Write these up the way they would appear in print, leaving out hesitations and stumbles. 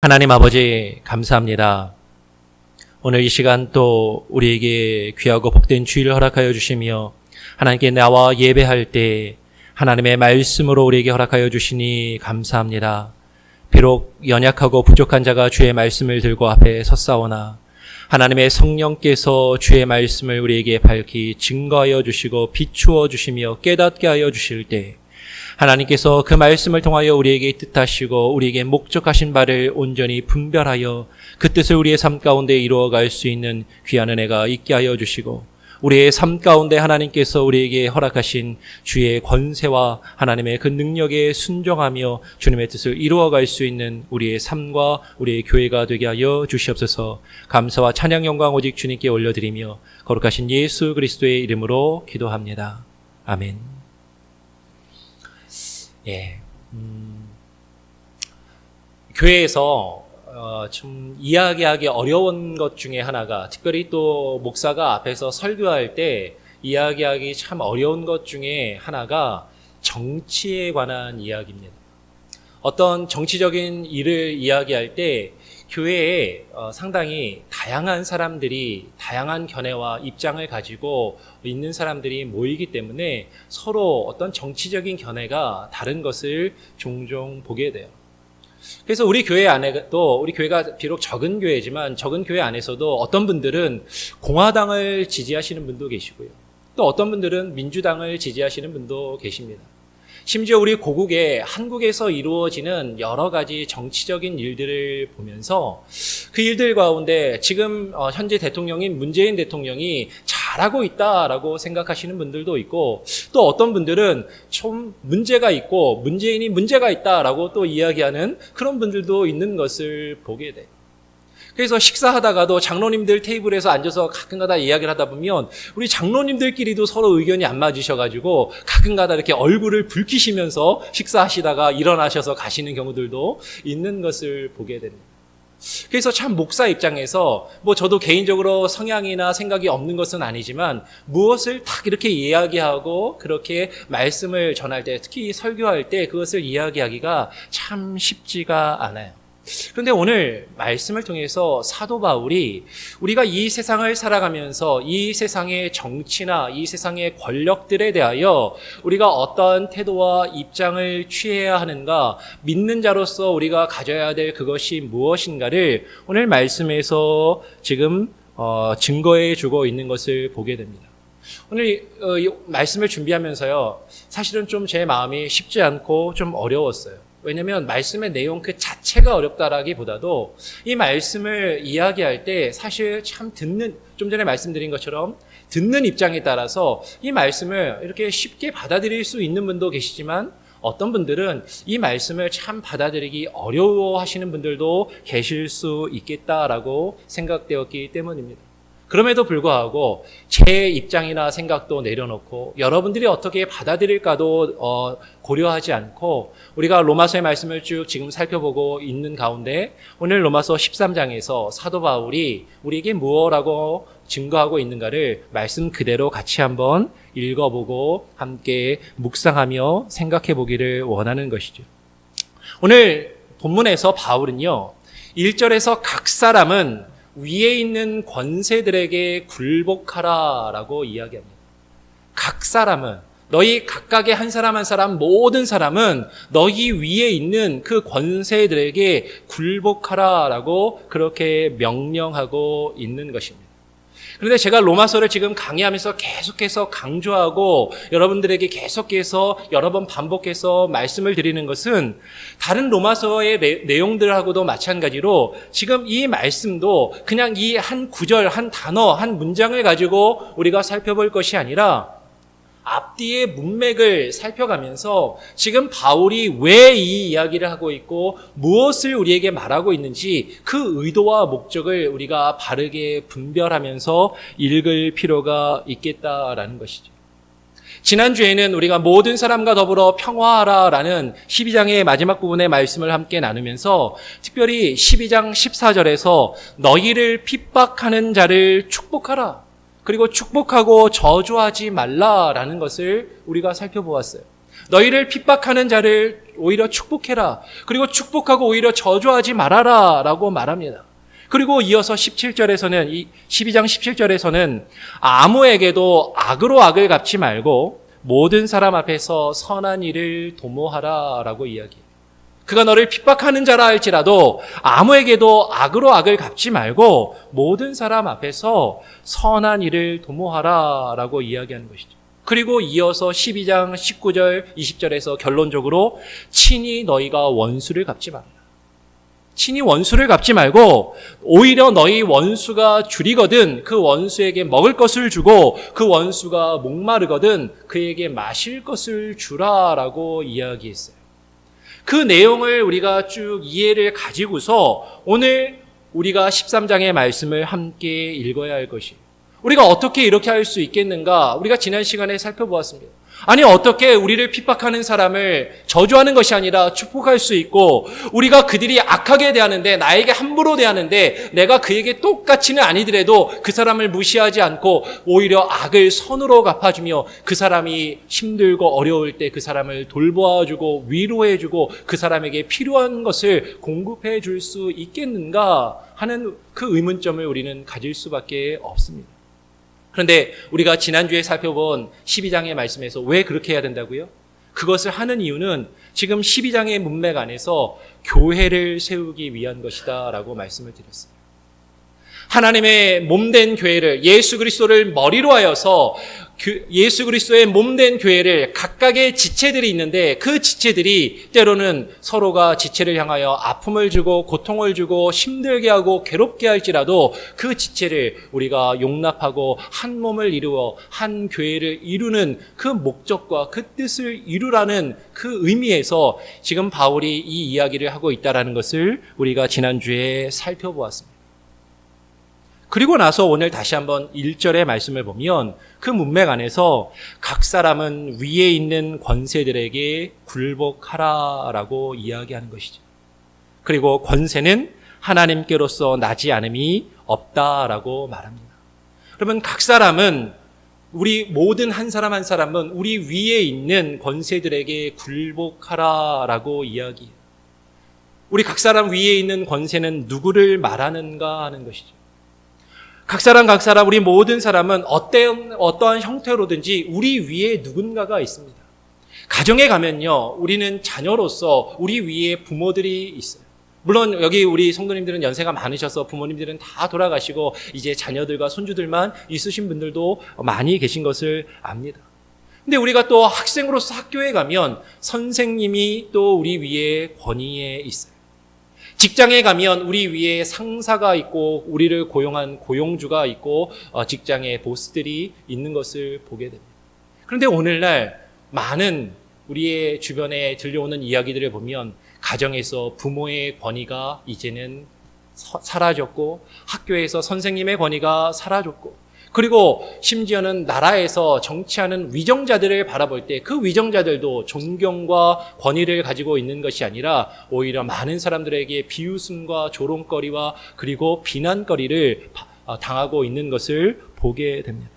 하나님 아버지 감사합니다. 오늘 이 시간 또 우리에게 귀하고 복된 주일을 허락하여 주시며 하나님께 나와 예배할 때 하나님의 말씀으로 우리에게 허락하여 주시니 감사합니다. 비록 연약하고 부족한 자가 주의 말씀을 들고 앞에 섰사오나 하나님의 성령께서 주의 말씀을 우리에게 밝히 증거하여 주시고 비추어 주시며 깨닫게 하여 주실 때 하나님께서 그 말씀을 통하여 우리에게 뜻하시고 우리에게 목적하신 바를 온전히 분별하여 그 뜻을 우리의 삶 가운데 이루어갈 수 있는 귀한 은혜가 있게 하여 주시고 우리의 삶 가운데 하나님께서 우리에게 허락하신 주의 권세와 하나님의 그 능력에 순종하며 주님의 뜻을 이루어갈 수 있는 우리의 삶과 우리의 교회가 되게 하여 주시옵소서. 감사와 찬양 영광 오직 주님께 올려드리며 거룩하신 예수 그리스도의 이름으로 기도합니다. 아멘. 교회에서 좀 이야기하기 어려운 것 중에 하나가, 특별히 또 목사가 앞에서 설교할 때 이야기하기 참 어려운 것 중에 하나가 정치에 관한 이야기입니다. 어떤 정치적인 일을 이야기할 때 교회에 상당히 다양한 사람들이 다양한 견해와 입장을 가지고 있는 사람들이 모이기 때문에 서로 어떤 정치적인 견해가 다른 것을 종종 보게 돼요. 그래서 우리 교회 안에도, 우리 교회가 비록 적은 교회지만 적은 교회 안에서도 어떤 분들은 공화당을 지지하시는 분도 계시고요. 또 어떤 분들은 민주당을 지지하시는 분도 계십니다. 심지어 우리 고국에 한국에서 이루어지는 여러 가지 정치적인 일들을 보면서 그 일들 가운데 지금 현재 대통령인 문재인 대통령이 잘하고 있다라고 생각하시는 분들도 있고, 또 어떤 분들은 좀 문제가 있고 문재인이 문제가 있다라고 또 이야기하는 그런 분들도 있는 것을 보게 돼요. 그래서 식사하다가도 장로님들 테이블에서 앉아서 가끔가다 이야기를 하다 보면 우리 장로님들끼리도 서로 의견이 안 맞으셔가지고 가끔가다 이렇게 얼굴을 붉히시면서 식사하시다가 일어나셔서 가시는 경우들도 있는 것을 보게 됩니다. 그래서 참 목사 입장에서 저도 개인적으로 성향이나 생각이 없는 것은 아니지만 무엇을 딱 이렇게 이야기하고 그렇게 말씀을 전할 때, 특히 설교할 때 그것을 이야기하기가 참 쉽지가 않아요. 그런데 오늘 말씀을 통해서 사도 바울이 우리가 이 세상을 살아가면서 이 세상의 정치나 이 세상의 권력들에 대하여 우리가 어떠한 태도와 입장을 취해야 하는가, 믿는 자로서 우리가 가져야 될 그것이 무엇인가를 오늘 말씀에서 지금 증거해 주고 있는 것을 보게 됩니다. 오늘 이 말씀을 준비하면서요, 사실은 좀 제 마음이 쉽지 않고 좀 어려웠어요. 왜냐하면 말씀의 내용 그 자체가 어렵다라기보다도 이 말씀을 이야기할 때 사실 참 좀 전에 말씀드린 것처럼 듣는 입장에 따라서 이 말씀을 이렇게 쉽게 받아들일 수 있는 분도 계시지만 어떤 분들은 이 말씀을 참 받아들이기 어려워하시는 분들도 계실 수 있겠다라고 생각되었기 때문입니다. 그럼에도 불구하고 제 입장이나 생각도 내려놓고 여러분들이 어떻게 받아들일까도 고려하지 않고 우리가 로마서의 말씀을 쭉 지금 살펴보고 있는 가운데 오늘 로마서 13장에서 사도 바울이 우리에게 무엇라고 증거하고 있는가를 말씀 그대로 같이 한번 읽어보고 함께 묵상하며 생각해 보기를 원하는 것이죠. 오늘 본문에서 바울은요, 1절에서 각 사람은 위에 있는 권세들에게 굴복하라라고 이야기합니다. 각 사람은, 너희 각각의 한 사람 한 사람 모든 사람은 너희 위에 있는 그 권세들에게 굴복하라라고 그렇게 명령하고 있는 것입니다. 그런데 제가 로마서를 지금 강의하면서 계속해서 강조하고 여러분들에게 계속해서 여러 번 반복해서 말씀을 드리는 것은 다른 로마서의 내용들하고도 마찬가지로 지금 이 말씀도 그냥 이 한 구절, 한 단어, 한 문장을 가지고 우리가 살펴볼 것이 아니라 앞뒤의 문맥을 살펴가면서 지금 바울이 왜 이 이야기를 하고 있고 무엇을 우리에게 말하고 있는지 그 의도와 목적을 우리가 바르게 분별하면서 읽을 필요가 있겠다라는 것이죠. 지난주에는 우리가 모든 사람과 더불어 평화하라라는 12장의 마지막 부분의 말씀을 함께 나누면서 특별히 12장 14절에서 너희를 핍박하는 자를 축복하라, 그리고 축복하고 저주하지 말라라는 것을 우리가 살펴보았어요. 너희를 핍박하는 자를 오히려 축복해라. 그리고 축복하고 오히려 저주하지 말아라 라고 말합니다. 그리고 이어서 17절에서는, 이 12장 17절에서는 아무에게도 악으로 악을 갚지 말고 모든 사람 앞에서 선한 일을 도모하라 라고 이야기해요. 그가 너를 핍박하는 자라 할지라도 아무에게도 악으로 악을 갚지 말고 모든 사람 앞에서 선한 일을 도모하라 라고 이야기하는 것이죠. 그리고 이어서 12장 19절 20절에서 결론적으로 친히 너희가 원수를 갚지 말라. 친히 원수를 갚지 말고 오히려 너희 원수가 줄이거든 그 원수에게 먹을 것을 주고 그 원수가 목마르거든 그에게 마실 것을 주라라고 이야기했어요. 그 내용을 우리가 쭉 이해를 가지고서 오늘 우리가 13장의 말씀을 함께 읽어야 할 것이에요. 우리가 어떻게 이렇게 할 수 있겠는가? 우리가 지난 시간에 살펴보았습니다. 아니 어떻게 우리를 핍박하는 사람을 저주하는 것이 아니라 축복할 수 있고 우리가 그들이 악하게 대하는데 나에게 함부로 대하는데 내가 그에게 똑같이는 아니더라도 그 사람을 무시하지 않고 오히려 악을 선으로 갚아주며 그 사람이 힘들고 어려울 때 그 사람을 돌보아주고 위로해주고 그 사람에게 필요한 것을 공급해 줄 수 있겠는가 하는 그 의문점을 우리는 가질 수밖에 없습니다. 그런데 우리가 지난주에 살펴본 12장의 말씀에서 왜 그렇게 해야 된다고요? 그것을 하는 이유는 지금 12장의 문맥 안에서 교회를 세우기 위한 것이다 라고 말씀을 드렸어요. 하나님의 몸된 교회를, 예수 그리스도를 머리로 하여서 예수 그리스도의 몸된 교회를 각각의 지체들이 있는데 그 지체들이 때로는 서로가 지체를 향하여 아픔을 주고 고통을 주고 힘들게 하고 괴롭게 할지라도 그 지체를 우리가 용납하고 한 몸을 이루어 한 교회를 이루는 그 목적과 그 뜻을 이루라는 그 의미에서 지금 바울이 이 이야기를 하고 있다는 것을 우리가 지난주에 살펴보았습니다. 그리고 나서 오늘 다시 한번 1절의 말씀을 보면 그 문맥 안에서 각 사람은 위에 있는 권세들에게 굴복하라라고 이야기하는 것이죠. 그리고 권세는 하나님께로서 나지 않음이 없다라고 말합니다. 그러면 각 사람은 우리 모든 한 사람 한 사람은 우리 위에 있는 권세들에게 굴복하라라고 이야기해요. 우리 각 사람 위에 있는 권세는 누구를 말하는가 하는 것이죠. 각 사람 우리 모든 사람은 어떠한 형태로든지 우리 위에 누군가가 있습니다. 가정에 가면요, 우리는 자녀로서 우리 위에 부모들이 있어요. 물론 여기 우리 성도님들은 연세가 많으셔서 부모님들은 다 돌아가시고 이제 자녀들과 손주들만 있으신 분들도 많이 계신 것을 압니다. 근데 우리가 또 학생으로서 학교에 가면 선생님이 또 우리 위에 권위에 있어요. 직장에 가면 우리 위에 상사가 있고 우리를 고용한 고용주가 있고 직장의 보스들이 있는 것을 보게 됩니다. 그런데 오늘날 많은 우리의 주변에 들려오는 이야기들을 보면 가정에서 부모의 권위가 이제는 사라졌고 학교에서 선생님의 권위가 사라졌고 그리고 심지어는 나라에서 정치하는 위정자들을 바라볼 때 그 위정자들도 존경과 권위를 가지고 있는 것이 아니라 오히려 많은 사람들에게 비웃음과 조롱거리와 그리고 비난거리를 당하고 있는 것을 보게 됩니다.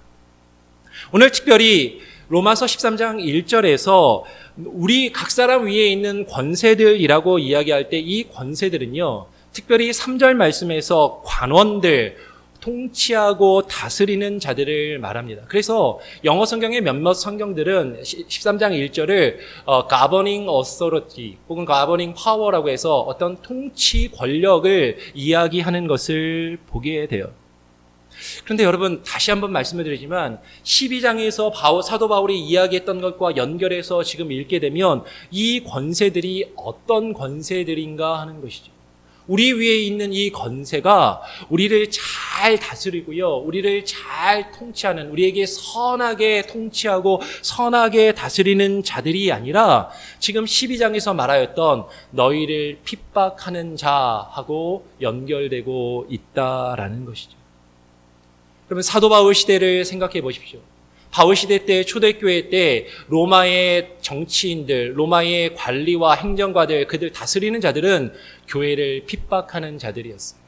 오늘 특별히 로마서 13장 1절에서 우리 각 사람 위에 있는 권세들이라고 이야기할 때 이 권세들은요, 특별히 3절 말씀에서 관원들, 통치하고 다스리는 자들을 말합니다. 그래서 영어 성경의 몇몇 성경들은 13장 1절을 governing authority 혹은 governing power라고 해서 어떤 통치 권력을 이야기하는 것을 보게 돼요. 그런데 여러분 다시 한번 말씀을 드리지만 12장에서 사도 바울이 이야기했던 것과 연결해서 지금 읽게 되면 이 권세들이 어떤 권세들인가 하는 것이죠. 우리 위에 있는 이 권세가 우리를 잘 다스리고요, 우리를 잘 통치하는, 우리에게 선하게 통치하고 선하게 다스리는 자들이 아니라 지금 12장에서 말하였던 너희를 핍박하는 자하고 연결되고 있다라는 것이죠. 그러면 사도 바울 시대를 생각해 보십시오. 바울 시대 때, 초대교회 때 로마의 정치인들, 로마의 관리와 행정가들, 그들 다스리는 자들은 교회를 핍박하는 자들이었어요.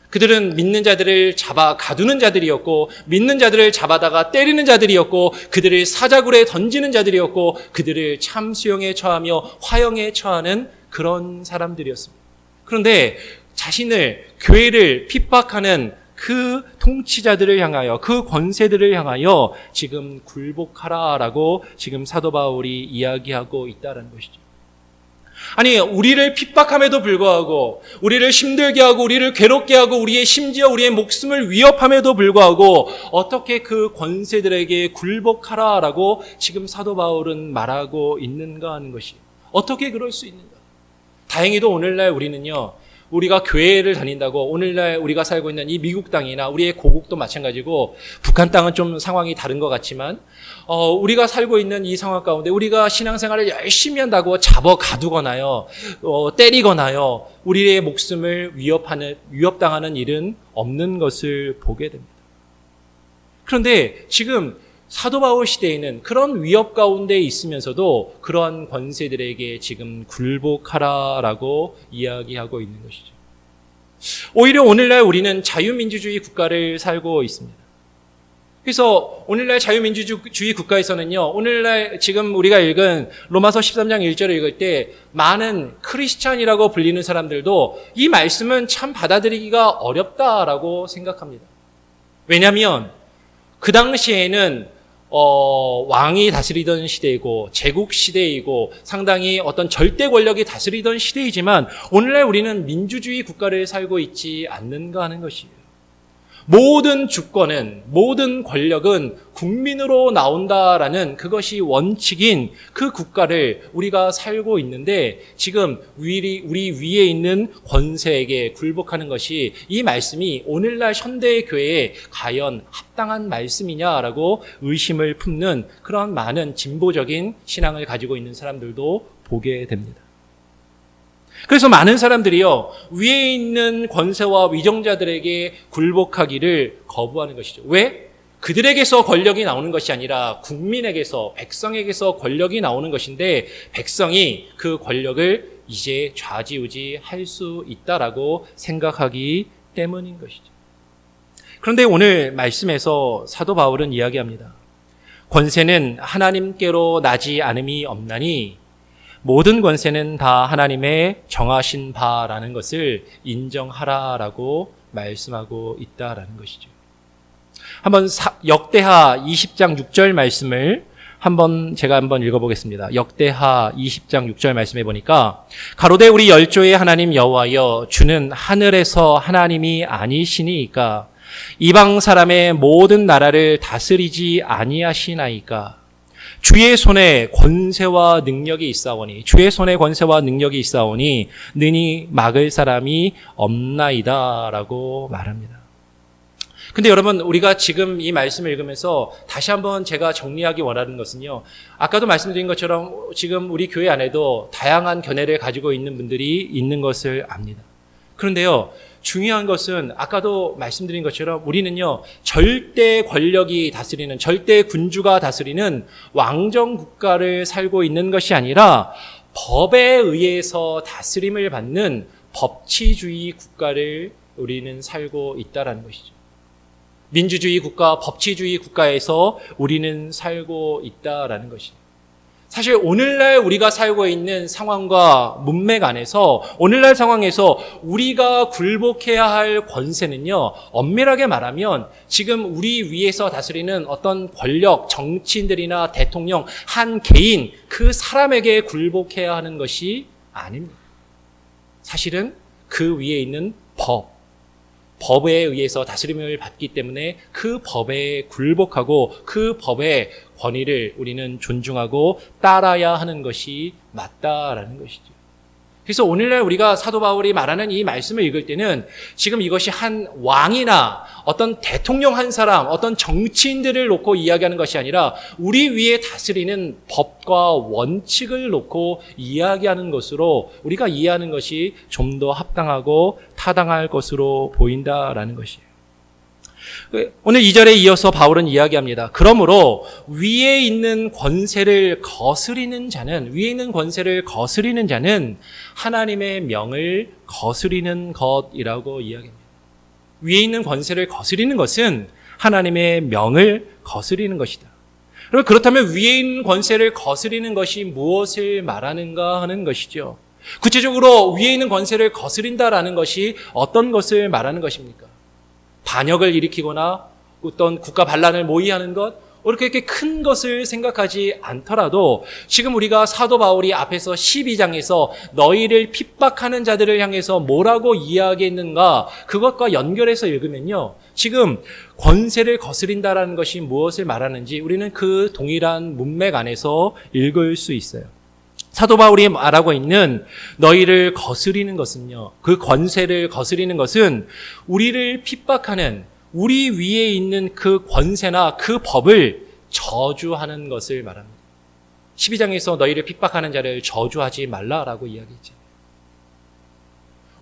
그들은 믿는 자들을 잡아 가두는 자들이었고, 믿는 자들을 잡아다가 때리는 자들이었고, 그들을 사자굴에 던지는 자들이었고, 그들을 참수형에 처하며 화형에 처하는 그런 사람들이었습니다. 그런데 자신을, 교회를 핍박하는 그 통치자들을 향하여, 그 권세들을 향하여 지금 굴복하라라고 지금 사도 바울이 이야기하고 있다는 것이죠. 아니, 우리를 핍박함에도 불구하고, 우리를 힘들게 하고, 우리를 괴롭게 하고, 심지어 우리의 목숨을 위협함에도 불구하고 어떻게 그 권세들에게 굴복하라라고 지금 사도 바울은 말하고 있는가 하는 것이, 어떻게 그럴 수 있는가? 다행히도 오늘날 우리는요, 우리가 교회를 다닌다고 오늘날 우리가 살고 있는 이 미국 땅이나 우리의 고국도 마찬가지고, 북한 땅은 좀 상황이 다른 것 같지만 우리가 살고 있는 이 상황 가운데 우리가 신앙생활을 열심히 한다고 잡아 가두거나요, 때리거나요, 우리의 목숨을 위협당하는 일은 없는 것을 보게 됩니다. 그런데 지금 사도 바울 시대에는 그런 위협 가운데 있으면서도 그러한 권세들에게 지금 굴복하라라고 이야기하고 있는 것이죠. 오히려 오늘날 우리는 자유민주주의 국가를 살고 있습니다. 그래서 오늘날 자유민주주의 국가에서는요, 오늘날 지금 우리가 읽은 로마서 13장 1절을 읽을 때 많은 크리스찬이라고 불리는 사람들도 이 말씀은 참 받아들이기가 어렵다라고 생각합니다. 왜냐하면 그 당시에는 왕이 다스리던 시대이고 제국 시대이고 상당히 어떤 절대 권력이 다스리던 시대이지만, 오늘날 우리는 민주주의 국가를 살고 있지 않는가 하는 것이에요. 모든 주권은, 모든 권력은 국민으로 나온다라는 그것이 원칙인 그 국가를 우리가 살고 있는데, 지금 우리 위에 있는 권세에게 굴복하는 것이, 이 말씀이 오늘날 현대 교회에 과연 합당한 말씀이냐라고 의심을 품는 그런 많은 진보적인 신앙을 가지고 있는 사람들도 보게 됩니다. 그래서 많은 사람들이요, 위에 있는 권세와 위정자들에게 굴복하기를 거부하는 것이죠. 왜? 그들에게서 권력이 나오는 것이 아니라 국민에게서, 백성에게서 권력이 나오는 것인데, 백성이 그 권력을 이제 좌지우지할 수 있다라고 생각하기 때문인 것이죠. 그런데 오늘 말씀에서 사도 바울은 이야기합니다. 권세는 하나님께로 나지 않음이 없나니 모든 권세는 다 하나님의 정하신 바라는 것을 인정하라라고 말씀하고 있다라는 것이죠. 한번 역대하 20장 6절 말씀을 제가 한번 읽어보겠습니다. 역대하 20장 6절 말씀해 보니까, 가로되 우리 열조의 하나님 여호와여, 주는 하늘에서 하나님이 아니시니이까 이방 사람의 모든 나라를 다스리지 아니하시나이까. 주의 손에 권세와 능력이 있사오니, 주의 손에 권세와 능력이 있사오니 능히 막을 사람이 없나이다라고 말합니다. 근데 여러분, 우리가 지금 이 말씀을 읽으면서 다시 한번 제가 정리하기 원하는 것은요, 아까도 말씀드린 것처럼 지금 우리 교회 안에도 다양한 견해를 가지고 있는 분들이 있는 것을 압니다. 그런데요, 중요한 것은 아까도 말씀드린 것처럼 우리는요, 절대 권력이 다스리는, 절대 군주가 다스리는 왕정 국가를 살고 있는 것이 아니라 법에 의해서 다스림을 받는 법치주의 국가를 우리는 살고 있다는 것이죠. 민주주의 국가, 법치주의 국가에서 우리는 살고 있다는 것이죠. 사실 오늘날 우리가 살고 있는 상황과 문맥 안에서, 오늘날 상황에서 우리가 굴복해야 할 권세는요, 엄밀하게 말하면 지금 우리 위에서 다스리는 어떤 권력, 정치인들이나 대통령, 한 개인, 그 사람에게 굴복해야 하는 것이 아닙니다. 사실은 그 위에 있는 법에 의해서 다스림을 받기 때문에 그 법에 굴복하고 그 법의 권위를 우리는 존중하고 따라야 하는 것이 맞다라는 것이죠. 그래서 오늘날 우리가 사도 바울이 말하는 이 말씀을 읽을 때는 지금 이것이 한 왕이나 어떤 대통령 한 사람, 어떤 정치인들을 놓고 이야기하는 것이 아니라 우리 위에 다스리는 법과 원칙을 놓고 이야기하는 것으로 우리가 이해하는 것이 좀 더 합당하고 타당할 것으로 보인다라는 것이에요. 오늘 2절에 이어서 바울은 이야기합니다. 그러므로 위에 있는 권세를 거스리는 자는 하나님의 명을 거스리는 것이라고 이야기합니다. 위에 있는 권세를 거스리는 것은 하나님의 명을 거스리는 것이다. 그렇다면 위에 있는 권세를 거스리는 것이 무엇을 말하는가 하는 것이죠. 구체적으로 위에 있는 권세를 거스린다라는 것이 어떤 것을 말하는 것입니까? 반역을 일으키거나 어떤 국가 반란을 모의하는 것, 이렇게 큰 것을 생각하지 않더라도 지금 우리가 사도 바울이 앞에서 12장에서 너희를 핍박하는 자들을 향해서 뭐라고 이야기했는가, 그것과 연결해서 읽으면요, 지금 권세를 거스린다라는 것이 무엇을 말하는지 우리는 그 동일한 문맥 안에서 읽을 수 있어요. 사도 바울이 말하고 있는 너희를 거스리는 것은요, 그 권세를 거스리는 것은 우리를 핍박하는, 우리 위에 있는 그 권세나 그 법을 저주하는 것을 말합니다. 12장에서 너희를 핍박하는 자를 저주하지 말라라고 이야기했죠.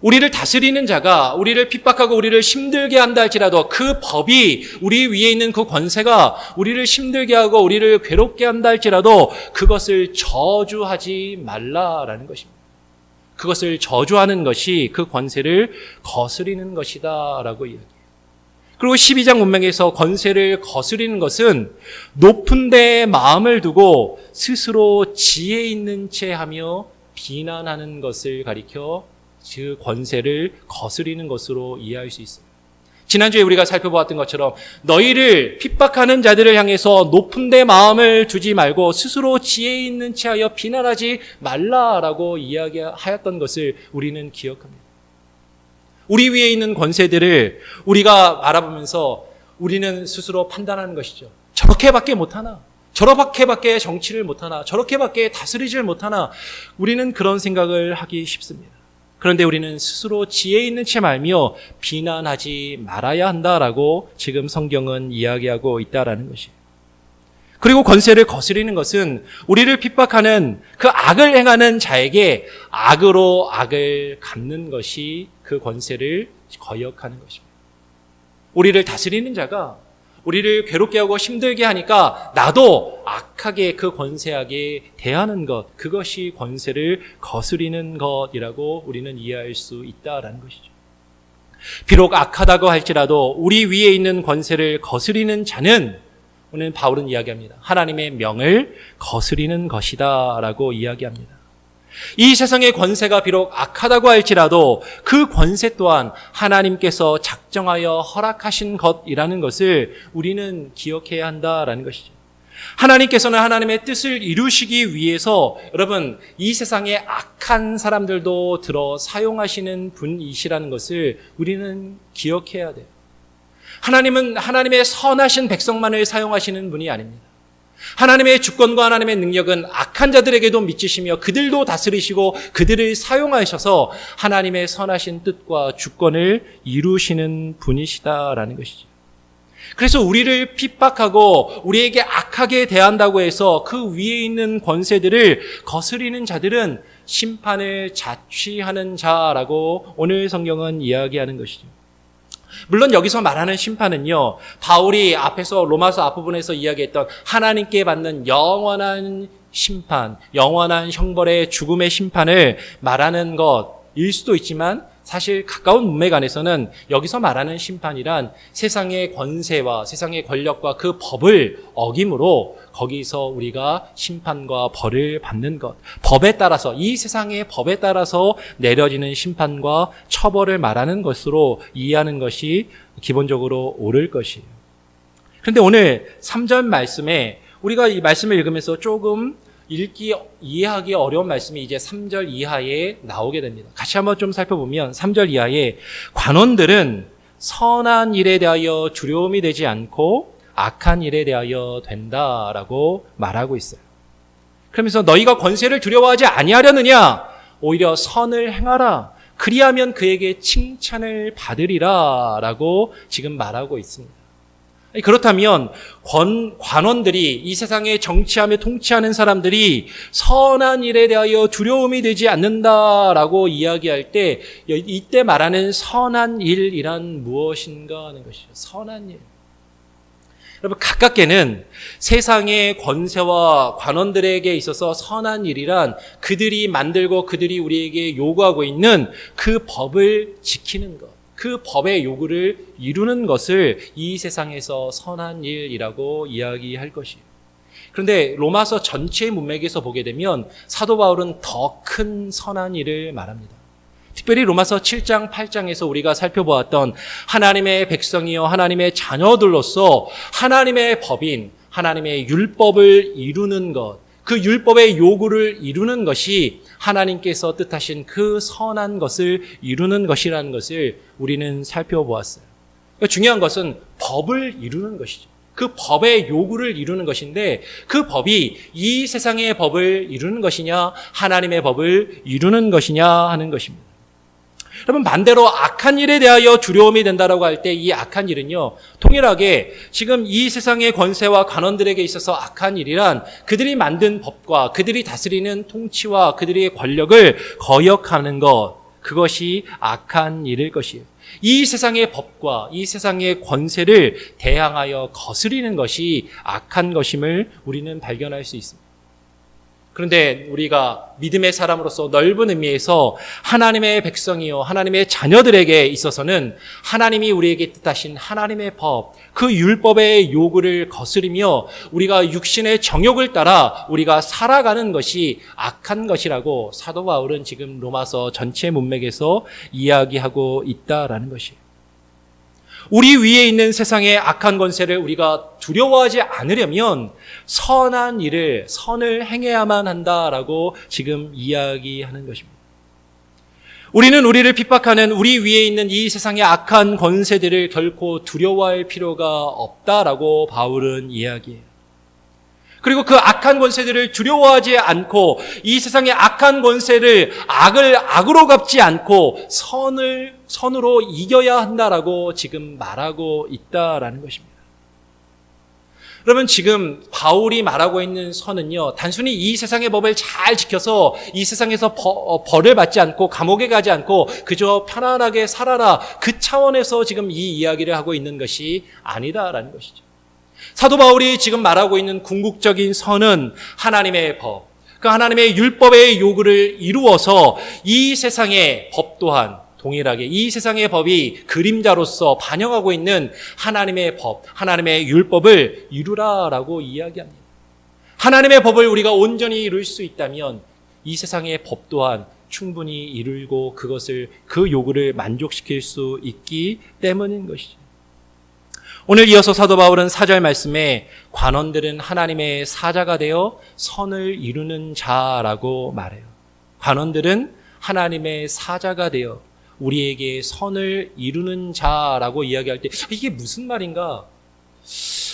우리를 다스리는 자가 우리를 핍박하고 우리를 힘들게 한다 할지라도 그 법이, 우리 위에 있는 그 권세가 우리를 힘들게 하고 우리를 괴롭게 한다 할지라도 그것을 저주하지 말라라는 것입니다. 그것을 저주하는 것이 그 권세를 거스리는 것이다 라고 이야기해요. 그리고 12장 문맥에서 권세를 거스리는 것은 높은 데에 마음을 두고 스스로 지혜 있는 채 하며 비난하는 것을 가리켜 그 권세를 거스리는 것으로 이해할 수 있어요. 지난주에 우리가 살펴보았던 것처럼 너희를 핍박하는 자들을 향해서 높은 데 마음을 두지 말고 스스로 지혜 있는 채 하여 비난하지 말라라고 이야기하였던 것을 우리는 기억합니다. 우리 위에 있는 권세들을 우리가 바라보면서 우리는 스스로 판단하는 것이죠. 저렇게밖에 못하나? 저렇게밖에 정치를 못하나? 저렇게밖에 다스리질 못하나? 우리는 그런 생각을 하기 쉽습니다. 그런데 우리는 스스로 지혜 있는 채 말며 비난하지 말아야 한다라고 지금 성경은 이야기하고 있다라는 것이에요. 그리고 권세를 거스리는 것은 우리를 핍박하는 그 악을 행하는 자에게 악으로 악을 갚는 것이 그 권세를 거역하는 것입니다. 우리를 다스리는 자가 우리를 괴롭게 하고 힘들게 하니까 나도 악하게 그 권세하게 대하는 것, 그것이 권세를 거스리는 것이라고 우리는 이해할 수 있다라는 것이죠. 비록 악하다고 할지라도 우리 위에 있는 권세를 거스리는 자는, 오늘 바울은 이야기합니다, 하나님의 명을 거스리는 것이다 라고 이야기합니다. 이 세상의 권세가 비록 악하다고 할지라도 그 권세 또한 하나님께서 작정하여 허락하신 것이라는 것을 우리는 기억해야 한다라는 것이죠. 하나님께서는 하나님의 뜻을 이루시기 위해서 여러분 이 세상의 악한 사람들도 들어 사용하시는 분이시라는 것을 우리는 기억해야 돼요. 하나님은 하나님의 선하신 백성만을 사용하시는 분이 아닙니다. 하나님의 주권과 하나님의 능력은 악한 자들에게도 미치시며 그들도 다스리시고 그들을 사용하셔서 하나님의 선하신 뜻과 주권을 이루시는 분이시다라는 것이죠. 그래서 우리를 핍박하고 우리에게 악하게 대한다고 해서 그 위에 있는 권세들을 거스리는 자들은 심판을 자취하는 자라고 오늘 성경은 이야기하는 것이죠. 물론 여기서 말하는 심판은요, 바울이 앞에서 로마서 앞부분에서 이야기했던 하나님께 받는 영원한 심판, 영원한 형벌의 죽음의 심판을 말하는 것일 수도 있지만 사실 가까운 문맥 안에서는 여기서 말하는 심판이란 세상의 권세와 세상의 권력과 그 법을 어김으로 거기서 우리가 심판과 벌을 받는 것, 법에 따라서, 이 세상의 법에 따라서 내려지는 심판과 처벌을 말하는 것으로 이해하는 것이 기본적으로 옳을 것이에요. 그런데 오늘 3절 말씀에 우리가 이 말씀을 읽으면서 조금 이해하기 어려운 말씀이 이제 3절 이하에 나오게 됩니다. 같이 한번 좀 살펴보면 3절 이하에 관원들은 선한 일에 대하여 두려움이 되지 않고 악한 일에 대하여 된다라고 말하고 있어요. 그러면서 너희가 권세를 두려워하지 아니하려느냐? 오히려 선을 행하라. 그리하면 그에게 칭찬을 받으리라 라고 지금 말하고 있습니다. 그렇다면 관원들이, 이 세상에 정치하며 통치하는 사람들이 선한 일에 대하여 두려움이 되지 않는다라고 이야기할 때 이때 말하는 선한 일이란 무엇인가 하는 것이죠. 선한 일. 여러분, 가깝게는 세상의 권세와 관원들에게 있어서 선한 일이란 그들이 만들고 그들이 우리에게 요구하고 있는 그 법을 지키는 것, 그 법의 요구를 이루는 것을 이 세상에서 선한 일이라고 이야기할 것이에요. 그런데 로마서 전체의 문맥에서 보게 되면 사도 바울은 더 큰 선한 일을 말합니다. 특별히 로마서 7장, 8장에서 우리가 살펴보았던 하나님의 백성이요 하나님의 자녀들로서 하나님의 법인, 하나님의 율법을 이루는 것, 그 율법의 요구를 이루는 것이 하나님께서 뜻하신 그 선한 것을 이루는 것이라는 것을 우리는 살펴보았어요. 중요한 것은 법을 이루는 것이죠. 그 법의 요구를 이루는 것인데 그 법이 이 세상의 법을 이루는 것이냐 하나님의 법을 이루는 것이냐 하는 것입니다. 여러분 반대로 악한 일에 대하여 두려움이 된다라고 할 때 이 악한 일은요 동일하게 지금 이 세상의 권세와 관원들에게 있어서 악한 일이란 그들이 만든 법과 그들이 다스리는 통치와 그들의 권력을 거역하는 것, 그것이 악한 일일 것이에요. 이 세상의 법과 이 세상의 권세를 대항하여 거스리는 것이 악한 것임을 우리는 발견할 수 있습니다. 그런데 우리가 믿음의 사람으로서 넓은 의미에서 하나님의 백성이요 하나님의 자녀들에게 있어서는 하나님이 우리에게 뜻하신 하나님의 법, 그 율법의 요구를 거스리며 우리가 육신의 정욕을 따라 우리가 살아가는 것이 악한 것이라고 사도 바울은 지금 로마서 전체 문맥에서 이야기하고 있다라는 것이에요. 우리 위에 있는 세상의 악한 권세를 우리가 두려워하지 않으려면 선한 일을, 선을 행해야만 한다라고 지금 이야기하는 것입니다. 우리는 우리를 핍박하는 우리 위에 있는 이 세상의 악한 권세들을 결코 두려워할 필요가 없다라고 바울은 이야기해요. 그리고 그 악한 권세들을 두려워하지 않고 이 세상의 악한 권세를 악을 악으로 갚지 않고 선으로 이겨야 한다라고 지금 말하고 있다라는 것입니다. 여러분 지금 바울이 말하고 있는 선은요 단순히 이 세상의 법을 잘 지켜서 이 세상에서 벌을 받지 않고 감옥에 가지 않고 그저 편안하게 살아라 그 차원에서 지금 이 이야기를 하고 있는 것이 아니다라는 것이죠. 사도 바울이 지금 말하고 있는 궁극적인 선은 하나님의 법, 그 하나님의 율법의 요구를 이루어서 이 세상의 법 또한 동일하게 이 세상의 법이 그림자로서 반영하고 있는 하나님의 법, 하나님의 율법을 이루라라고 이야기합니다. 하나님의 법을 우리가 온전히 이룰 수 있다면 이 세상의 법 또한 충분히 이루고 그것을 그 요구를 만족시킬 수 있기 때문인 것이죠. 오늘 이어서 사도 바울은 4절 말씀에 관원들은 하나님의 사자가 되어 선을 이루는 자라고 말해요. 관원들은 하나님의 사자가 되어 우리에게 선을 이루는 자라고 이야기할 때 이게 무슨 말인가?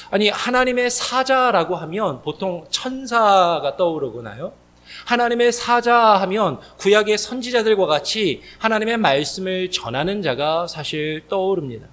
아니 하나님의 사자라고 하면 보통 천사가 떠오르나요? 하나님의 사자 하면 구약의 선지자들과 같이 하나님의 말씀을 전하는 자가 사실 떠오릅니다.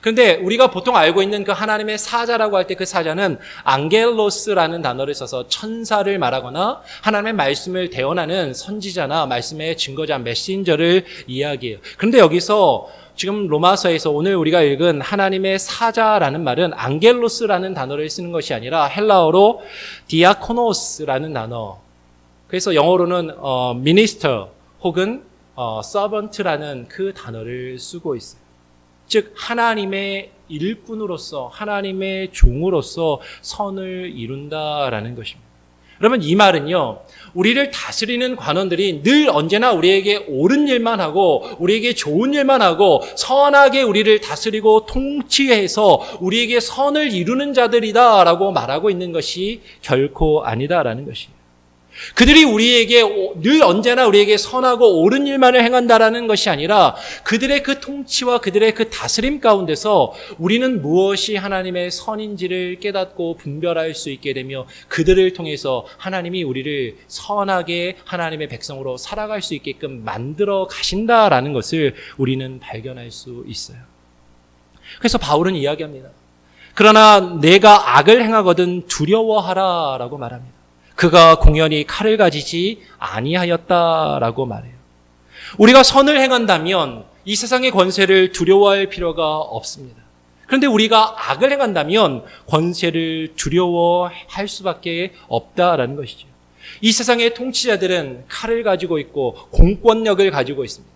그런데 우리가 보통 알고 있는 그 하나님의 사자라고 할 때 그 사자는 앙겔로스라는 단어를 써서 천사를 말하거나 하나님의 말씀을 대언하는 선지자나 말씀의 증거자 메신저를 이야기해요. 그런데 여기서 지금 로마서에서 오늘 우리가 읽은 하나님의 사자라는 말은 앙겔로스라는 단어를 쓰는 것이 아니라 헬라어로 디아코노스라는 단어, 그래서 영어로는 minister 혹은 servant라는 그 단어를 쓰고 있어요. 즉 하나님의 일꾼으로서 하나님의 종으로서 선을 이룬다라는 것입니다. 여러분 이 말은요 우리를 다스리는 관원들이 늘 언제나 우리에게 옳은 일만 하고 우리에게 좋은 일만 하고 선하게 우리를 다스리고 통치해서 우리에게 선을 이루는 자들이다라고 말하고 있는 것이 결코 아니다라는 것이에요. 그들이 우리에게 늘 언제나 우리에게 선하고 옳은 일만을 행한다라는 것이 아니라 그들의 그 통치와 그들의 그 다스림 가운데서 우리는 무엇이 하나님의 선인지를 깨닫고 분별할 수 있게 되며 그들을 통해서 하나님이 우리를 선하게 하나님의 백성으로 살아갈 수 있게끔 만들어 가신다라는 것을 우리는 발견할 수 있어요. 그래서 바울은 이야기합니다. 그러나 내가 악을 행하거든 두려워하라라고 말합니다. 그가 공연히 칼을 가지지 아니하였다라고 말해요. 우리가 선을 행한다면 이 세상의 권세를 두려워할 필요가 없습니다. 그런데 우리가 악을 행한다면 권세를 두려워할 수밖에 없다라는 것이죠. 이 세상의 통치자들은 칼을 가지고 있고 공권력을 가지고 있습니다.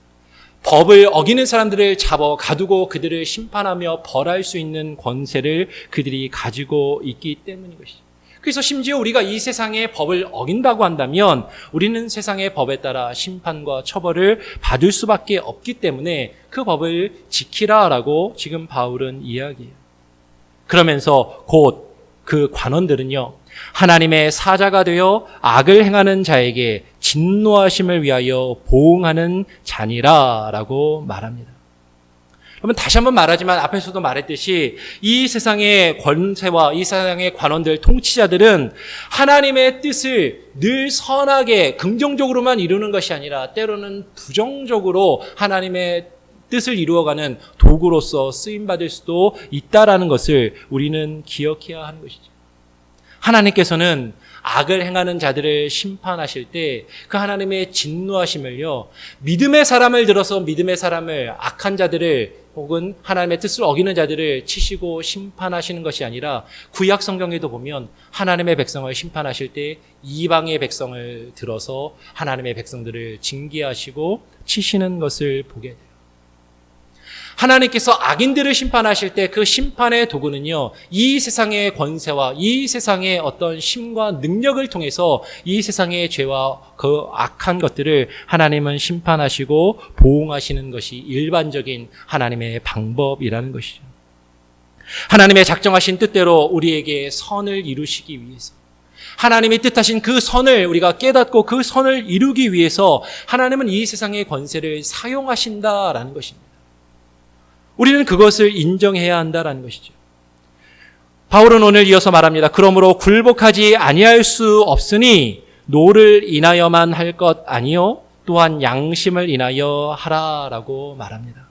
법을 어기는 사람들을 잡아 가두고 그들을 심판하며 벌할 수 있는 권세를 그들이 가지고 있기 때문인 것이죠. 그래서 심지어 우리가 이 세상의 법을 어긴다고 한다면 우리는 세상의 법에 따라 심판과 처벌을 받을 수밖에 없기 때문에 그 법을 지키라라고 지금 바울은 이야기해요. 그러면서 곧 그 관원들은요, 하나님의 사자가 되어 악을 행하는 자에게 진노하심을 위하여 보응하는 자니라라고 말합니다. 그러면 다시 한번 말하지만 앞에서도 말했듯이 이 세상의 권세와 이 세상의 관원들, 통치자들은 하나님의 뜻을 늘 선하게 긍정적으로만 이루는 것이 아니라 때로는 부정적으로 하나님의 뜻을 이루어가는 도구로서 쓰임받을 수도 있다라는 것을 우리는 기억해야 하는 것이죠. 하나님께서는 악을 행하는 자들을 심판하실 때 그 하나님의 진노하심을요, 믿음의 사람을 들어서 믿음의 사람을, 악한 자들을 혹은 하나님의 뜻을 어기는 자들을 치시고 심판하시는 것이 아니라 구약 성경에도 보면 하나님의 백성을 심판하실 때 이방의 백성을 들어서 하나님의 백성들을 징계하시고 치시는 것을 보게 돼요. 하나님께서 악인들을 심판하실 때 그 심판의 도구는요, 이 세상의 권세와 이 세상의 어떤 힘과 능력을 통해서 이 세상의 죄와 그 악한 것들을 하나님은 심판하시고 보응하시는 것이 일반적인 하나님의 방법이라는 것이죠. 하나님의 작정하신 뜻대로 우리에게 선을 이루시기 위해서, 하나님이 뜻하신 그 선을 우리가 깨닫고 그 선을 이루기 위해서 하나님은 이 세상의 권세를 사용하신다라는 것입니다. 우리는 그것을 인정해야 한다라는 것이죠. 바울은 오늘 이어서 말합니다. 그러므로 굴복하지 아니할 수 없으니 노를 인하여만 할 것 아니요 또한 양심을 인하여 하라라고 말합니다.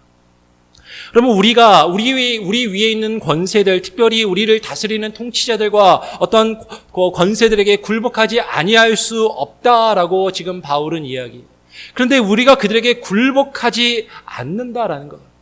그러면 우리 위에 있는 권세들, 특별히 우리를 다스리는 통치자들과 어떤 권세들에게 굴복하지 아니할 수 없다라고 지금 바울은 이야기해요. 그런데 우리가 그들에게 굴복하지 않는다라는 것.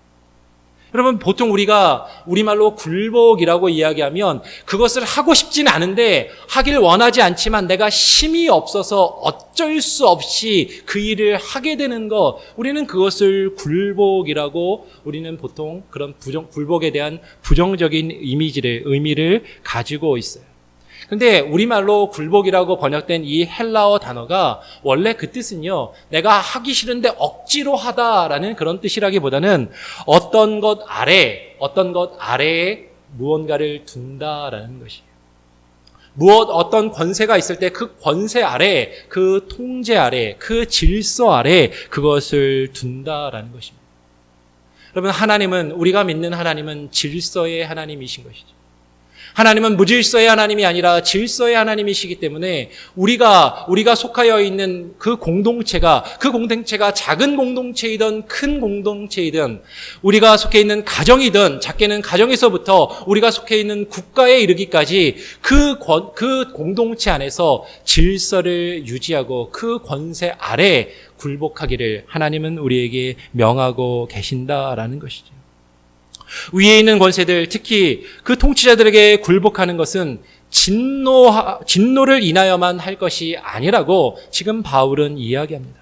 여러분, 보통 우리가 우리말로 굴복이라고 이야기하면 그것을 하고 싶진 않은데 하길 원하지 않지만 내가 힘이 없어서 어쩔 수 없이 그 일을 하게 되는 것, 우리는 그것을 굴복이라고 우리는 보통 그런 굴복에 대한 부정적인 의미를 가지고 있어요. 근데 우리말로 굴복이라고 번역된 이 헬라어 단어가 원래 그 뜻은요, 내가 하기 싫은데 억지로 하다라는 그런 뜻이라기보다는 어떤 것 아래에 무언가를 둔다라는 것이에요. 어떤 권세가 있을 때 그 권세 아래, 그 통제 아래, 그 질서 아래 그것을 둔다라는 것입니다. 여러분, 우리가 믿는 하나님은 질서의 하나님이신 것이죠. 하나님은 무질서의 하나님이 아니라 질서의 하나님이시기 때문에 우리가 속하여 있는 그 공동체가 작은 공동체이든 큰 공동체이든, 우리가 속해 있는 가정이든 작게는 가정에서부터 우리가 속해 있는 국가에 이르기까지 그 공동체 안에서 질서를 유지하고 그 권세 아래 굴복하기를 하나님은 우리에게 명하고 계신다라는 것이죠. 위에 있는 권세들, 특히 그 통치자들에게 굴복하는 것은 진노를 인하여만 할 것이 아니라고 지금 바울은 이야기합니다.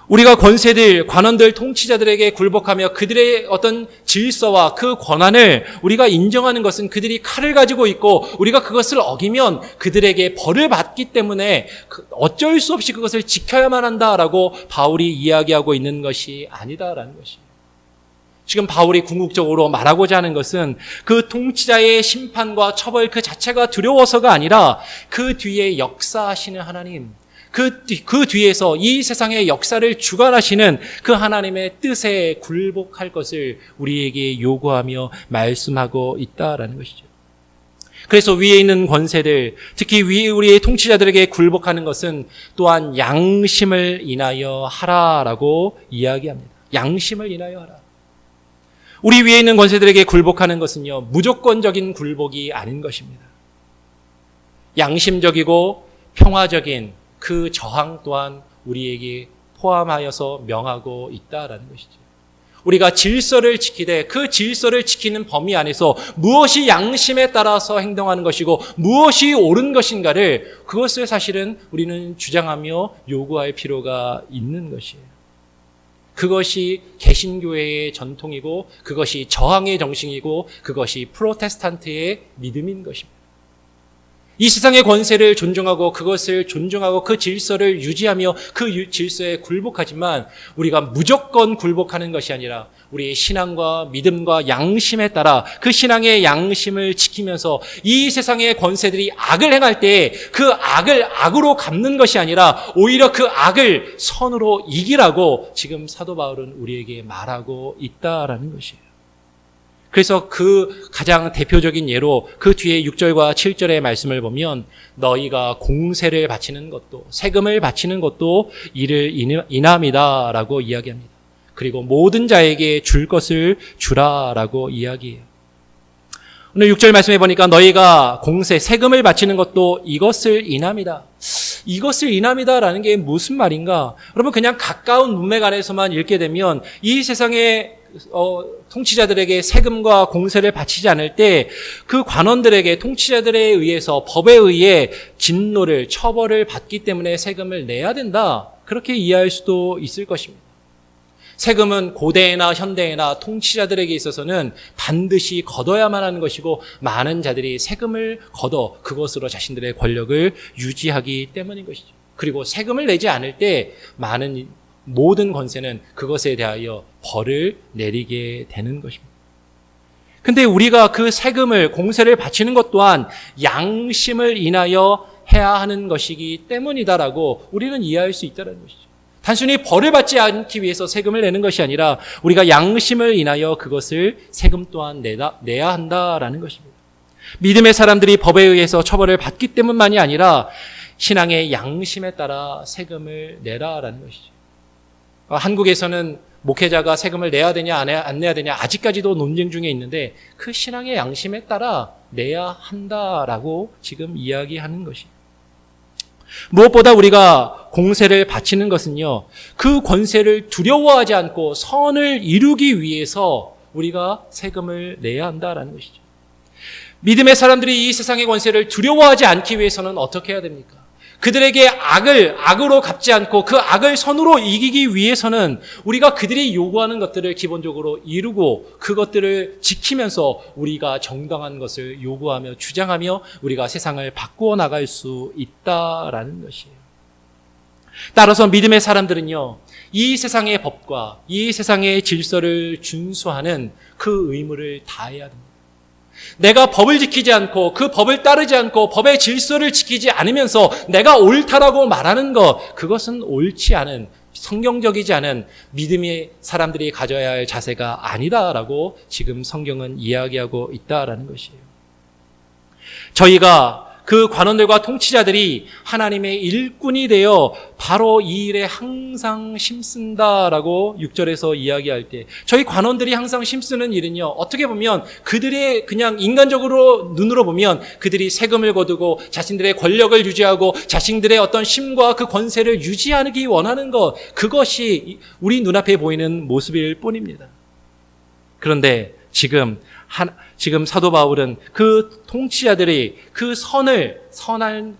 우리가 권세들, 관원들, 통치자들에게 굴복하며 그들의 어떤 질서와 그 권한을 우리가 인정하는 것은 그들이 칼을 가지고 있고 우리가 그것을 어기면 그들에게 벌을 받기 때문에 어쩔 수 없이 그것을 지켜야만 한다라고 바울이 이야기하고 있는 것이 아니다라는 것이에요. 지금 바울이 궁극적으로 말하고자 하는 것은 그 통치자의 심판과 처벌 그 자체가 두려워서가 아니라 그 뒤에 역사하시는 하나님, 그 뒤에서 이 세상의 역사를 주관하시는 그 하나님의 뜻에 굴복할 것을 우리에게 요구하며 말씀하고 있다라는 것이죠. 그래서 위에 있는 권세들, 특히 우리의 통치자들에게 굴복하는 것은 또한 양심을 인하여 하라라고 이야기합니다. 양심을 인하여 하라. 우리 위에 있는 권세들에게 굴복하는 것은요, 무조건적인 굴복이 아닌 것입니다. 양심적이고 평화적인 그 저항 또한 우리에게 포함하여서 명하고 있다라는 것이죠. 우리가 질서를 지키되 그 질서를 지키는 범위 안에서 무엇이 양심에 따라서 행동하는 것이고 무엇이 옳은 것인가를, 그것을 사실은 우리는 주장하며 요구할 필요가 있는 것이에요. 그것이 개신교회의 전통이고 그것이 저항의 정신이고 그것이 프로테스탄트의 믿음인 것입니다. 이 세상의 권세를 존중하고 그것을 존중하고 그 질서를 유지하며 그 질서에 굴복하지만 우리가 무조건 굴복하는 것이 아니라 우리의 신앙과 믿음과 양심에 따라 그 신앙의 양심을 지키면서 이 세상의 권세들이 악을 행할 때 그 악을 악으로 갚는 것이 아니라 오히려 그 악을 선으로 이기라고 지금 사도 바울은 우리에게 말하고 있다라는 것이에요. 그래서 그 가장 대표적인 예로 그 뒤에 6절과 7절의 말씀을 보면 너희가 공세를 바치는 것도 세금을 바치는 것도 이를 인함이다라고 이야기합니다. 그리고 모든 자에게 줄 것을 주라라고 이야기해요. 오늘 6절 말씀해 보니까 너희가 공세 세금을 바치는 것도 이것을 인함이다. 이것을 인함이다라는 게 무슨 말인가? 여러분 그냥 가까운 문맥 안에서만 읽게 되면 이 세상에 통치자들에게 세금과 공세를 바치지 않을 때 그 관원들에게 통치자들에 의해서 법에 의해 진노를 처벌을 받기 때문에 세금을 내야 된다. 그렇게 이해할 수도 있을 것입니다. 세금은 고대에나 현대에나 통치자들에게 있어서는 반드시 걷어야만 하는 것이고 많은 자들이 세금을 걷어 그것으로 자신들의 권력을 유지하기 때문인 것이죠. 그리고 세금을 내지 않을 때 모든 권세는 그것에 대하여 벌을 내리게 되는 것입니다. 근데 우리가 그 세금을 공세를 바치는 것 또한 양심을 인하여 해야 하는 것이기 때문이다라고 우리는 이해할 수 있다는 것이죠. 단순히 벌을 받지 않기 위해서 세금을 내는 것이 아니라 우리가 양심을 인하여 그것을 세금 또한 내야 한다라는 것입니다. 믿음의 사람들이 법에 의해서 처벌을 받기 때문만이 아니라 신앙의 양심에 따라 세금을 내라라는 것이죠. 한국에서는 목회자가 세금을 내야 되냐 안 내야 되냐 아직까지도 논쟁 중에 있는데 그 신앙의 양심에 따라 내야 한다라고 지금 이야기하는 것이에요. 무엇보다 우리가 공세를 바치는 것은요, 그 권세를 두려워하지 않고 선을 이루기 위해서 우리가 세금을 내야 한다라는 것이죠. 믿음의 사람들이 이 세상의 권세를 두려워하지 않기 위해서는 어떻게 해야 됩니까? 그들에게 악으로 갚지 않고 그 악을 선으로 이기기 위해서는 우리가 그들이 요구하는 것들을 기본적으로 이루고 그것들을 지키면서 우리가 정당한 것을 요구하며 주장하며 우리가 세상을 바꾸어 나갈 수 있다라는 것이에요. 따라서 믿음의 사람들은요, 이 세상의 법과 이 세상의 질서를 준수하는 그 의무를 다해야 됩니다. 내가 법을 지키지 않고 그 법을 따르지 않고 법의 질서를 지키지 않으면서 내가 옳다라고 말하는 것, 그것은 옳지 않은, 성경적이지 않은 믿음의 사람들이 가져야 할 자세가 아니다라고 지금 성경은 이야기하고 있다라는 것이에요. 저희가 그 관원들과 통치자들이 하나님의 일꾼이 되어 바로 이 일에 항상 힘쓴다라고 6절에서 이야기할 때 저희 관원들이 항상 힘쓰는 일은요, 어떻게 보면 그들의 그냥 인간적으로 눈으로 보면 그들이 세금을 거두고 자신들의 권력을 유지하고 자신들의 어떤 힘과 그 권세를 유지하기 원하는 것, 그것이 우리 눈앞에 보이는 모습일 뿐입니다. 그런데 지금 사도 바울은 그 통치자들이 그 선한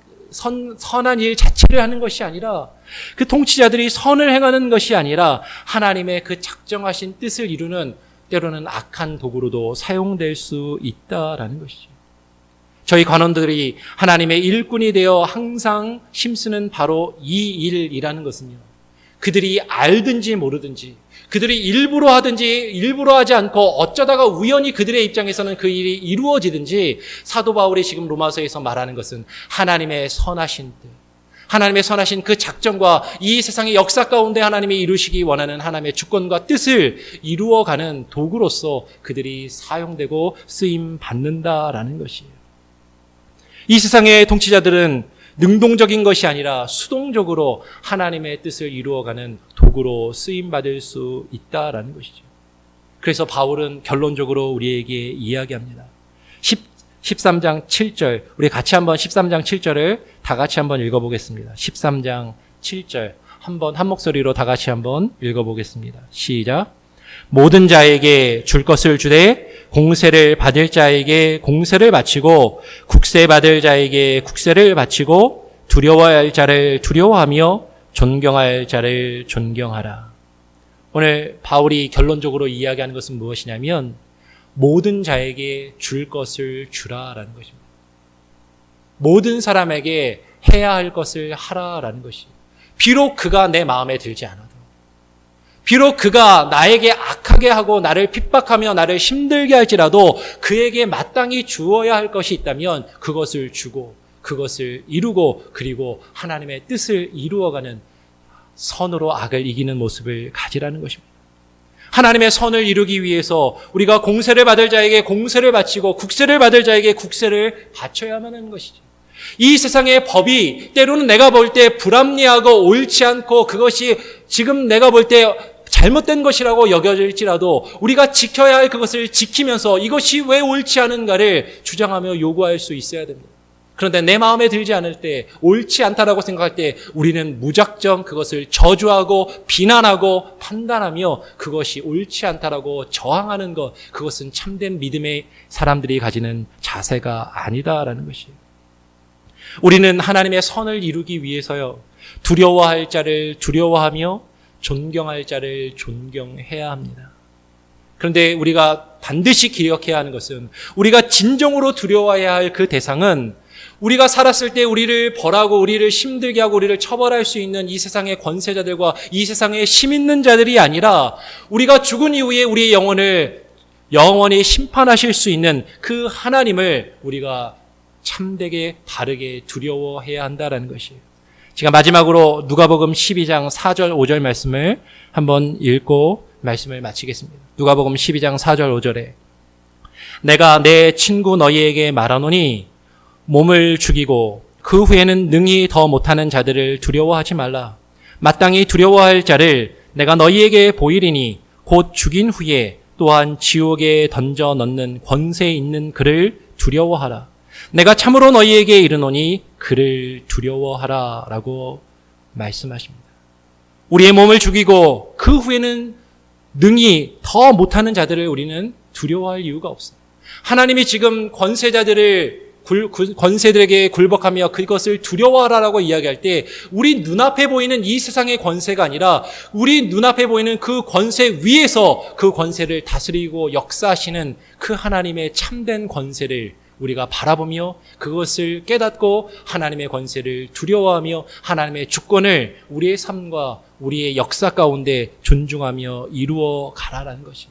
일 자체를 하는 것이 아니라 그 통치자들이 선을 행하는 것이 아니라 하나님의 그 작정하신 뜻을 이루는 때로는 악한 도구로도 사용될 수 있다라는 것이죠. 저희 관원들이 하나님의 일꾼이 되어 항상 힘쓰는 바로 이 일이라는 것은요, 그들이 알든지 모르든지 그들이 일부러 하든지 일부러 하지 않고 어쩌다가 우연히 그들의 입장에서는 그 일이 이루어지든지 사도 바울이 지금 로마서에서 말하는 것은 하나님의 선하신 뜻, 하나님의 선하신 그 작정과 이 세상의 역사 가운데 하나님이 이루시기 원하는 하나님의 주권과 뜻을 이루어가는 도구로서 그들이 사용되고 쓰임받는다라는 것이에요. 이 세상의 통치자들은 능동적인 것이 아니라 수동적으로 하나님의 뜻을 이루어가는 도구로 쓰임받을 수 있다라는 것이죠. 그래서 바울은 결론적으로 우리에게 이야기합니다. 13장 7절, 우리 같이 한번 13장 7절을 다 같이 한번 읽어보겠습니다. 13장 7절 한번 한 목소리로 다 같이 한번 읽어보겠습니다. 시작. 모든 자에게 줄 것을 주되 공세를 받을 자에게 공세를 바치고 국세 받을 자에게 국세를 바치고 두려워할 자를 두려워하며 존경할 자를 존경하라. 오늘 바울이 결론적으로 이야기하는 것은 무엇이냐면 모든 자에게 줄 것을 주라라는 것입니다. 모든 사람에게 해야 할 것을 하라라는 것이. 비록 그가 내 마음에 들지 않아도, 비록 그가 나에게 악하게 하고 나를 핍박하며 나를 힘들게 할지라도 그에게 마땅히 주어야 할 것이 있다면 그것을 주고 그것을 이루고 그리고 하나님의 뜻을 이루어가는 선으로 악을 이기는 모습을 가지라는 것입니다. 하나님의 선을 이루기 위해서 우리가 공세를 받을 자에게 공세를 바치고 국세를 받을 자에게 국세를 바쳐야만 하는 것이죠. 이 세상의 법이 때로는 내가 볼 때 불합리하고 옳지 않고 그것이 지금 내가 볼 때 잘못된 것이라고 여겨질지라도 우리가 지켜야 할 그것을 지키면서 이것이 왜 옳지 않은가를 주장하며 요구할 수 있어야 됩니다. 그런데 내 마음에 들지 않을 때, 옳지 않다라고 생각할 때 우리는 무작정 그것을 저주하고 비난하고 판단하며 그것이 옳지 않다라고 저항하는 것, 그것은 참된 믿음의 사람들이 가지는 자세가 아니다라는 것이에요. 우리는 하나님의 선을 이루기 위해서요, 두려워할 자를 두려워하며 존경할 자를 존경해야 합니다. 그런데 우리가 반드시 기억해야 하는 것은 우리가 진정으로 두려워해야 할 그 대상은 우리가 살았을 때 우리를 벌하고 우리를 힘들게 하고 우리를 처벌할 수 있는 이 세상의 권세자들과 이 세상의 힘 있는 자들이 아니라 우리가 죽은 이후에 우리의 영혼을 영원히 심판하실 수 있는 그 하나님을 우리가 참되게 바르게 두려워해야 한다는 것이에요. 제가 마지막으로 누가복음 12장 4절 5절 말씀을 한번 읽고 말씀을 마치겠습니다. 누가복음 12장 4절 5절에 내가 내 친구 너희에게 말하노니 몸을 죽이고 그 후에는 능히 더 못하는 자들을 두려워하지 말라. 마땅히 두려워할 자를 내가 너희에게 보이리니 곧 죽인 후에 또한 지옥에 던져 넣는 권세 있는 그를 두려워하라. 내가 참으로 너희에게 이르노니 그를 두려워하라 라고 말씀하십니다. 우리의 몸을 죽이고 그 후에는 능히 더 못하는 자들을 우리는 두려워할 이유가 없어요. 하나님이 지금 권세들에게 굴복하며 그것을 두려워하라라고 이야기할 때 우리 눈앞에 보이는 이 세상의 권세가 아니라 우리 눈앞에 보이는 그 권세 위에서 그 권세를 다스리고 역사하시는 그 하나님의 참된 권세를 우리가 바라보며 그것을 깨닫고 하나님의 권세를 두려워하며 하나님의 주권을 우리의 삶과 우리의 역사 가운데 존중하며 이루어 가라라는 것이.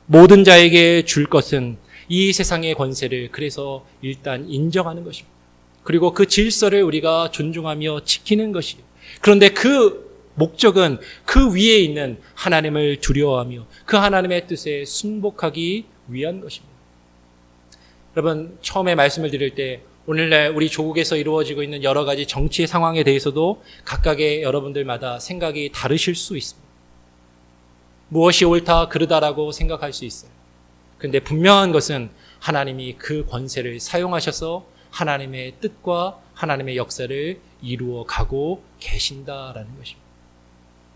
모든 자에게 줄 것은 이 세상의 권세를 그래서 일단 인정하는 것입니다. 그리고 그 질서를 우리가 존중하며 지키는 것이에요. 그런데 그 목적은 그 위에 있는 하나님을 두려워하며 그 하나님의 뜻에 순복하기 위한 것입니다. 여러분, 처음에 말씀을 드릴 때 오늘날 우리 조국에서 이루어지고 있는 여러 가지 정치의 상황에 대해서도 각각의 여러분들마다 생각이 다르실 수 있습니다. 무엇이 옳다 그르다라고 생각할 수 있어요. 그런데 분명한 것은 하나님이 그 권세를 사용하셔서 하나님의 뜻과 하나님의 역사를 이루어 가고 계신다라는 것입니다.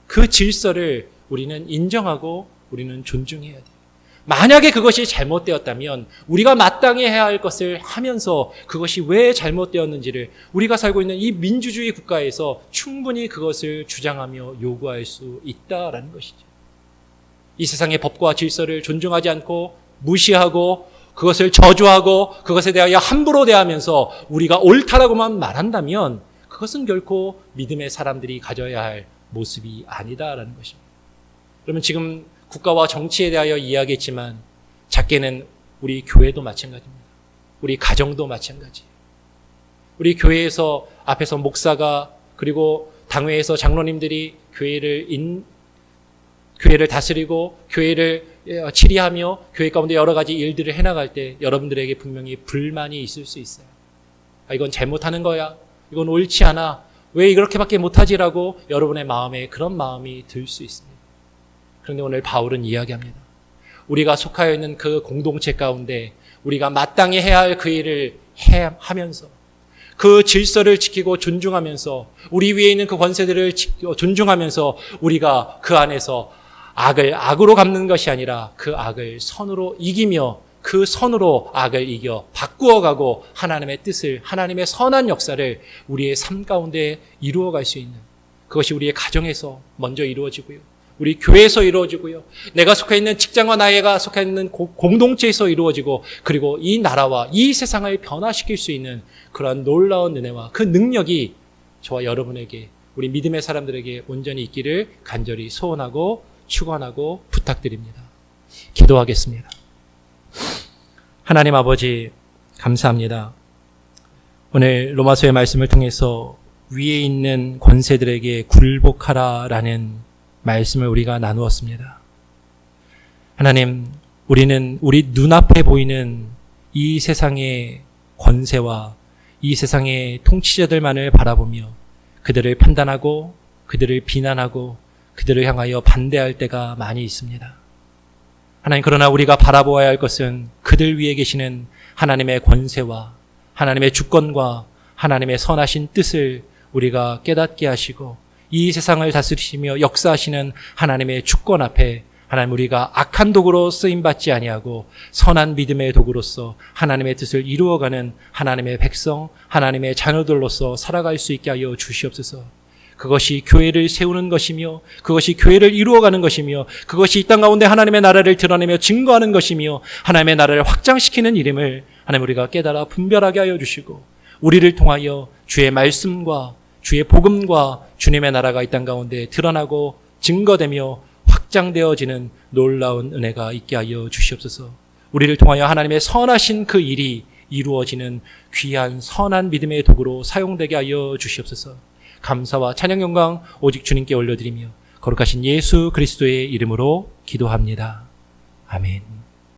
그 질서를 우리는 인정하고 우리는 존중해야 돼요. 만약에 그것이 잘못되었다면 우리가 마땅히 해야 할 것을 하면서 그것이 왜 잘못되었는지를 우리가 살고 있는 이 민주주의 국가에서 충분히 그것을 주장하며 요구할 수 있다라는 것이죠. 이 세상의 법과 질서를 존중하지 않고 무시하고 그것을 저주하고 그것에 대하여 함부로 대하면서 우리가 옳다라고만 말한다면 그것은 결코 믿음의 사람들이 가져야 할 모습이 아니다라는 것입니다. 그러면 지금 국가와 정치에 대하여 이야기했지만 작게는 우리 교회도 마찬가지입니다. 우리 가정도 마찬가지예요. 우리 교회에서 앞에서 목사가 그리고 당회에서 장로님들이 교회를 다스리고 교회를 치리하며 교회 가운데 여러 가지 일들을 해나갈 때 여러분들에게 분명히 불만이 있을 수 있어요. 이건 잘못하는 거야. 이건 옳지 않아. 왜 이렇게밖에 못하지라고 여러분의 마음에 그런 마음이 들 수 있습니다. 그런데 오늘 바울은 이야기합니다. 우리가 속하여 있는 그 공동체 가운데 우리가 마땅히 해야 할 그 일을 하면서 그 질서를 지키고 존중하면서 우리 위에 있는 그 권세들을 존중하면서 우리가 그 안에서 악을 악으로 갚는 것이 아니라 그 악을 선으로 이기며 그 선으로 악을 이겨 바꾸어가고 하나님의 뜻을 하나님의 선한 역사를 우리의 삶 가운데 이루어갈 수 있는 그것이 우리의 가정에서 먼저 이루어지고요. 우리 교회에서 이루어지고요. 내가 속해 있는 직장과 나이가 속해 있는 공동체에서 이루어지고 그리고 이 나라와 이 세상을 변화시킬 수 있는 그러한 놀라운 은혜와 그 능력이 저와 여러분에게 우리 믿음의 사람들에게 온전히 있기를 간절히 소원하고 축원하고 부탁드립니다. 기도하겠습니다. 하나님 아버지 감사합니다. 오늘 로마서의 말씀을 통해서 위에 있는 권세들에게 굴복하라라는 말씀을 우리가 나누었습니다. 하나님, 우리는 우리 눈앞에 보이는 이 세상의 권세와 이 세상의 통치자들만을 바라보며 그들을 판단하고 그들을 비난하고 그들을 향하여 반대할 때가 많이 있습니다. 하나님, 그러나 우리가 바라보아야 할 것은 그들 위에 계시는 하나님의 권세와 하나님의 주권과 하나님의 선하신 뜻을 우리가 깨닫게 하시고 이 세상을 다스리시며 역사하시는 하나님의 주권 앞에 하나님 우리가 악한 도구로 쓰임받지 아니하고 선한 믿음의 도구로서 하나님의 뜻을 이루어가는 하나님의 백성, 하나님의 자녀들로서 살아갈 수 있게 하여 주시옵소서. 그것이 교회를 세우는 것이며 그것이 교회를 이루어가는 것이며 그것이 이 땅 가운데 하나님의 나라를 드러내며 증거하는 것이며 하나님의 나라를 확장시키는 일임을 하나님 우리가 깨달아 분별하게 하여 주시고 우리를 통하여 주의 말씀과 주의 복음과 주님의 나라가 이 땅 가운데 드러나고 증거되며 확장되어지는 놀라운 은혜가 있게 하여 주시옵소서. 우리를 통하여 하나님의 선하신 그 일이 이루어지는 귀한 선한 믿음의 도구로 사용되게 하여 주시옵소서. 감사와 찬양 영광 오직 주님께 올려드리며 거룩하신 예수 그리스도의 이름으로 기도합니다. 아멘.